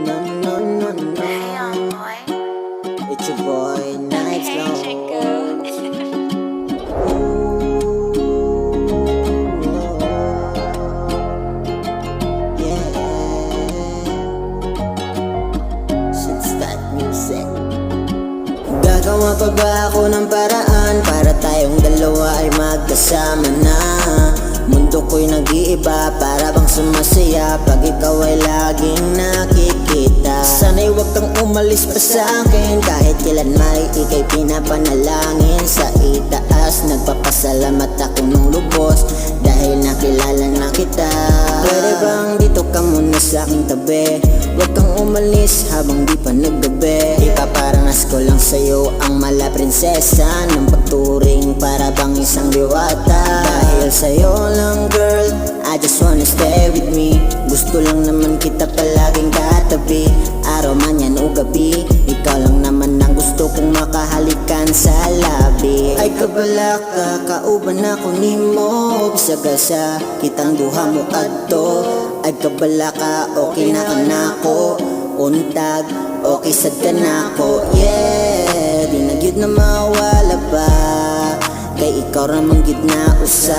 No, no, no, no. Hey, young boy. It's your boy, Nights Hey, Long. Chico. Yeah. Should start music. Gagawa pa ba ako ng paraan para tayong dalawa ay magkasama na? Mundo ko'y nag-iiba, para bang sumasaya pag ikaw ay laging nakikita. Sana'y huwag kang umalis pa sa'kin, kahit kailan may ika'y pinapanalangin. Sa itaas, nagpapasalamat ako ng lubos, dahil nakilala na kita. Pwede bang dito ka muna sa'king tabi? Huwag kang umalis habang di pa naggabi. Ipaparanas ko lang sa'yo ang mala prinsesa ng pagturing, para bang isang diwata. Dahil sa'yo lang girl, I just wanna stay with me. Gusto lang naman kita palaging katabi, araw man yan o gabi. Ikaw lang naman ang gusto kong makahalikan sa labi. Ay kabala ka, kauban ako nimo, bisagasa kitang duha mo adto. Ay kabala ka, okay na ka nako, untag, okay sad ka nako. Yeah, di na gyud na mawala pa, kay ikaw ramang gyud na usa.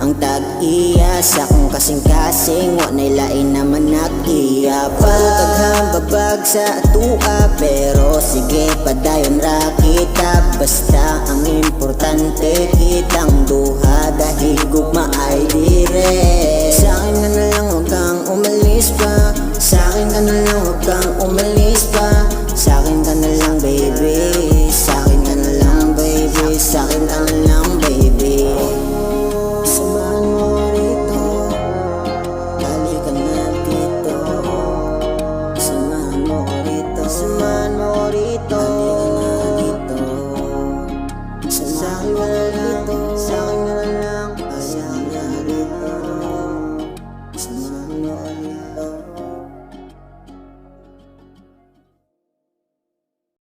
Ang tag-iya sa kong kasing-kasing, wa na'y lain naman nag-iya pa. Taghang babag sa atua, pero sige padayon ra kita. Basta ang importante kitang duha, dahil gugma ay dire. Sa'kin ka na lang, huwag kang umalis pa. Sa'kin ka na lang, huwag kang umalis pa. Sa'kin ka na lang baby, sa'kin ka na lang baby, sa'kin ka na lang baby. Samahan mo rito, halika na dito. Samahan mo rito, samahan